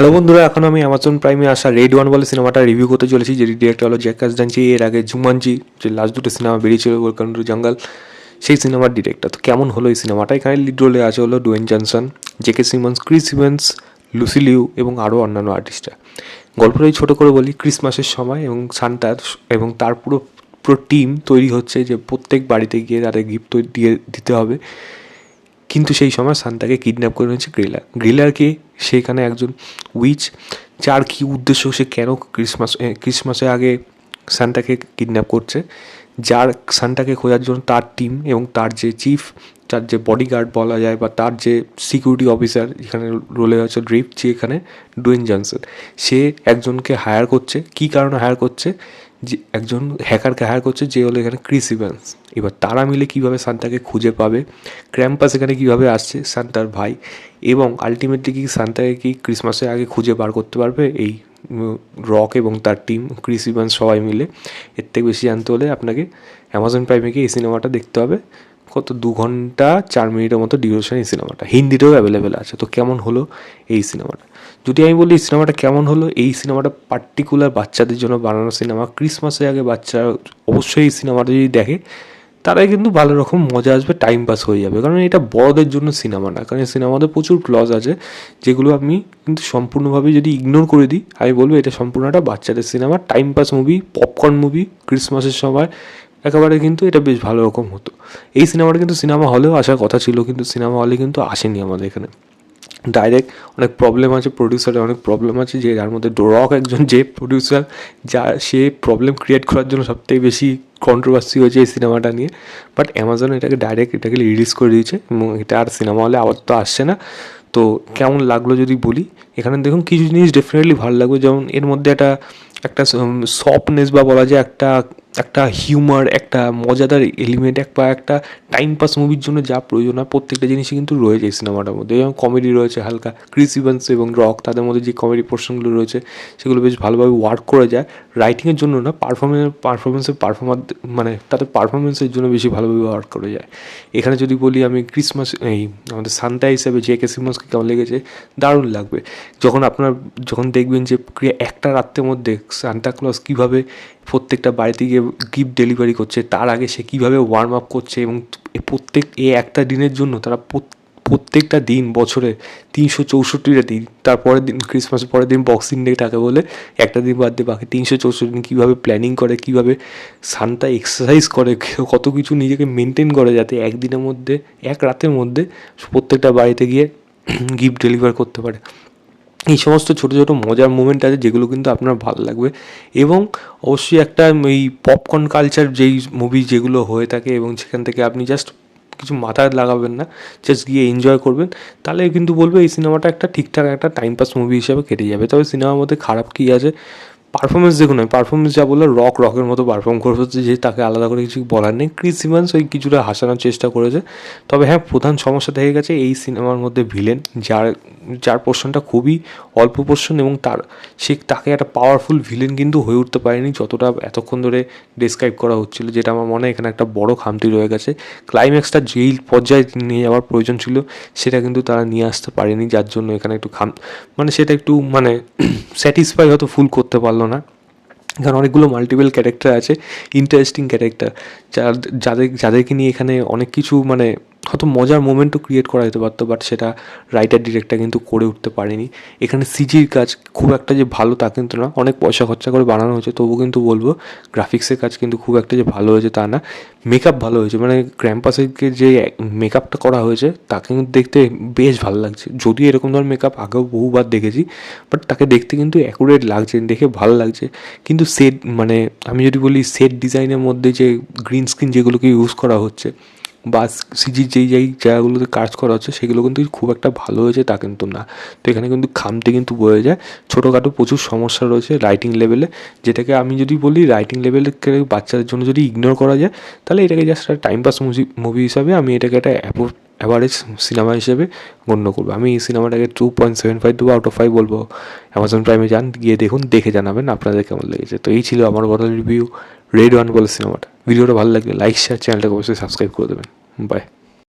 Hello বন্ধুরা, এখন আমি অ্যামাজন প্রাইমে আসা রেড ওয়ান বলে সিনেমাটা রিভিউ করতে চলেছি, যেটি ডিরেক্টর হলো জ্যাক কাজদানজি। এর আগে জুমানজি, যে লাস্ট দুটো সিনেমা বেরিয়েছিল, ওয়েলকাম টু জঙ্গল, সেই সিনেমার ডিরেক্টর। তো কেমন হলো এই সিনেমাটা? এখানে লিড রোলে আছে হলো Dwayne Johnson, J K Simmons, Chris Evans, Lucy Liu এবং আরও অন্যান্য আর্টিস্টরা। গল্পটাই ছোটো করে বলি, ক্রিসমাসের সময় এবং সান্টার এবং তার পুরো পুরো টিম তৈরি হচ্ছে যে প্রত্যেক বাড়িতে গিয়ে তাদের গিফট দিয়ে দিতে হবে। কিন্তু সেই সময় সান্তাকে কিডন্যাপ করে নিয়েছে গ্রিলার। গ্রিলারকে সেখানে একজন উইচ, যার কী উদ্দেশ্য, সে কেন ক্রিসমাসের আগে সান্তাকে কিডন্যাপ করছে, যার সান্তাকে খোঁজার জন্য তার টিম এবং তার যে চিফ, তার যে বডিগার্ড বলা যায়, বা তার যে সিকিউরিটি অফিসার এখানে রোলে আছে ড্রিপ, যে এখানে ডুয়েন জনসন, সে একজনকে হায়ার করছে। কী কারণে হায়ার করছে? যে একজন হ্যাকারকে হায়ার করছে, যে হলো এখানে ক্রিস ইভ্যান্স। এবার তারা মিলে কীভাবে সান্তাকে খুঁজে পাবে, ক্র্যাম্পাস এখানে কীভাবে আসছে সান্তার ভাই, এবং আলটিমেটলি কি সান্তাকে কি ক্রিসমাসের আগে খুঁজে বার করতে পারবে এই রক এবং তার টিম, ক্রিস ইভ্যান্স সবাই মিলে। এর থেকে বেশি জানতে হলে আপনাকে অ্যামাজন প্রাইমে গিয়ে এই সিনেমাটা দেখতে হবে। কত 2 ঘন্টা 4 মিনিটের মতো ডিউরেশন এই সিনেমাটা, হিন্দিতেও অ্যাভেলেবেল আছে। তো কেমন হলো এই সিনেমাটা? যদি আমি বলি এই সিনেমাটা কেমন হলো, এই সিনেমাটা পার্টিকুলার বাচ্চাদের জন্য বানানো সিনেমা। ক্রিসমাসের আগে বাচ্চারা অবশ্যই এই সিনেমাটা যদি দেখে, তারাই কিন্তু ভালো রকম মজা আসবে, টাইম পাস হয়ে যাবে। কারণ এটা বড়দের জন্য সিনেমা না, কারণ এই সিনেমাতে প্রচুর ক্লজ আছে, যেগুলো আমি কিন্তু সম্পূর্ণভাবে যদি ইগনোর করে দিই, আমি বলবো এটা সম্পূর্ণ একটা বাচ্চাদের সিনেমা, time pass movie, popcorn movie. ক্রিসমাসের সময় একেবারে কিন্তু এটা বেশ ভালো রকম হতো। এই সিনেমাটা কিন্তু সিনেমা হলেও আসার কথা ছিল, কিন্তু সিনেমা হলে কিন্তু আসেনি আমাদের এখানে। ডাইরেক্ট অনেক প্রবলেম আছে, প্রডিউসারের অনেক প্রবলেম আছে, যে যার মধ্যে রক একজন যে প্রডিউসার, যা সে প্রবলেম ক্রিয়েট করার জন্য সবথেকে বেশি কন্ট্রোভার্সি হয়েছে এই সিনেমাটা নিয়ে। বাট অ্যামাজন এটাকে রিলিজ করে দিয়েছে এবং এটা আর সিনেমা হলে আবার তো আসছে না। তো কেমন লাগলো যদি বলি, এখানে দেখুন কিছু জিনিস ডেফিনেটলি ভালো লাগবে। যেমন এর মধ্যে একটা একটা সফটনেস, বা বলা যায় একটা একটা হিউমার, একটা মজাদার এলিমেন্ট, বা একটা টাইম পাস মুভির জন্য যা প্রয়োজন হয় প্রত্যেকটা জিনিসই কিন্তু রয়েছে এই সিনেমাটার মধ্যে। যেমন কমেডি রয়েছে হালকা, ক্রিস ইভান্স এবং রক, তাদের মধ্যে যে কমেডি পোর্শনগুলো রয়েছে সেগুলো বেশ ভালোভাবে ওয়ার্ক করে যায়। রাইটিংয়ের জন্য না, পারফরমেন্স মানে তাদের পারফরমেন্সের জন্য বেশি ভালোভাবে ওয়ার্ক করে যায়। এখানে যদি বলি আমি ক্রিসমাস, এই আমাদের সান্তা হিসেবে জে কে সিমন্সকে কেমন লেগেছে, দারুণ লাগবে। যখন দেখবেন যে একটা রাত্রের মধ্যে সান্তা ক্লজ কীভাবে প্রত্যেকটা বাড়িতে গিয়ে গিফট ডেলিভারি করছে, তার আগে সে কীভাবে ওয়ার্ম আপ করছে, এবং একটা দিনের জন্য তারা প্রত্যেকটা দিন, বছরে 364টা দিন, তারপরের দিন ক্রিসমাসের পরের দিন বক্সিং ডে টাকে বলে, একটা দিন বাদ দিয়ে বাকি 364 দিন কীভাবে প্ল্যানিং করে, কীভাবে সান্তা এক্সারসাইজ করে, কত কিছু নিজেকে মেনটেন করে, যাতে একদিনের মধ্যে, এক রাতের মধ্যে প্রত্যেকটা বাড়িতে গিয়ে গিফট ডেলিভার করতে পারে। এই সমস্ত ছোটো ছোটো মজার মোমেন্ট আছে, যেগুলো কিন্তু আপনার ভালো লাগবে। এবং অবশ্যই একটা এই পপকর্ন কালচার যেই মুভি যেগুলো হয়ে থাকে, এবং সেখান থেকে আপনি জাস্ট কিছু মাথায় লাগাবেন না, জাস্ট গিয়ে এনজয় করবেন, তাহলে কিন্তু বলবো এই সিনেমাটা একটা ঠিকঠাক একটা টাইম পাস মুভি হিসাবে কেটে যাবে। তবে সিনেমার মধ্যে খারাপ কী আছে, পারফরমেন্স দেখুন, আমি পারফরমেন্স যা বললো, রকের মতো পারফর্ম করছে, যে তাকে আলাদা করে কিছু বলার নেই। ক্রিস ইভান্স ওই কিছুটা হাসানোর চেষ্টা করেছে। তবে হ্যাঁ, প্রধান সমস্যা থেকে গেছে এই সিনেমার মধ্যে ভিলেন, যার পোর্শনটা খুবই অল্প পোর্শন, এবং তাকে একটা পাওয়ারফুল ভিলেন কিন্তু হয়ে উঠতে পারেনি, যতটা এতক্ষণ ধরে ডেসক্রাইব করা হচ্ছিল, যেটা আমার মনে হয় এখানে একটা বড় খামতি রয়ে গেছে। ক্লাইম্যাক্সটা যেই পর্যায়ে নিয়ে যাওয়ার প্রয়োজন ছিল, সেটা কিন্তু তারা নিয়ে আসতে পারেনি, যার জন্য এখানে একটু সেটা একটু স্যাটিসফাই হয়তো ফুল করতে পারলো না। কারণ অনেকগুলো মাল্টিপল ক্যারেক্টার আছে, ইন্টারেস্টিং ক্যারেক্টার, যাদেরকে নিয়ে এখানে অনেক কিছু হয়তো মজার মোমেন্টও ক্রিয়েট করা যেতে পারতো, বাট সেটা রাইটার ডিরেক্টর কিন্তু করে উঠতে পারেনি। এখানে সিজির কাজ খুব একটা যে ভালো তা কিন্তু না, অনেক পয়সা খরচা করে বানানো হয়েছে, তবু কিন্তু বলবো গ্রাফিক্সের কাজ কিন্তু খুব একটা যে ভালো হয়েছে তা না। মেকআপ ভালো হয়েছে, ক্র্যাম্পাসকে যে মেকআপটা করা হয়েছে তাকে কিন্তু দেখতে বেশ ভালো লাগছে। যদিও এরকম ধরনের মেকআপ আগেও বহুবার দেখেছি, বাট তাকে দেখতে কিন্তু অ্যাকুরেট লাগছে, দেখে ভালো লাগছে। কিন্তু আমি যদি বলি সেট ডিজাইনের মধ্যে যে গ্রিন স্ক্রিন যেগুলোকে ইউজ করা হচ্ছে, বা সিজির যেই জায়গাগুলোতে কাজ করা হচ্ছে, সেগুলো কিন্তু খুব একটা ভালো হয়েছে তা কিন্তু না। তো এখানে কিন্তু খামতি কিন্তু বোঝা যায়। ছোটোখাটো প্রচুর সমস্যা রয়েছে রাইটিং লেভেলে, যেটাকে আমি যদি বলি রাইটিং লেভেলকে বাচ্চাদের জন্য যদি ইগনোর করা যায়, তাহলে এটাকে জাস্ট একটা টাইম পাস মুভি হিসাবে আমি এটাকে একটা অ্যাভারেজ সিনেমা হিসেবে গণ্য করবো। আমি এই সিনেমাটাকে 2.75 দেবো, আউট অফ 5 বলবো। অ্যামাজন প্রাইমে যান, গিয়ে দেখুন, দেখে জানাবেন আপনাদের কেমন লেগেছে। তো এই ছিল আমার বড় রিভিউ রেড ওয়ান বলে সিনেমাটা। ভিডিওটা ভালো লাগলে লাইক, শেয়ার, চ্যানেলটাকে অবশ্যই সাবস্ক্রাইব করে দেবেন। বাই।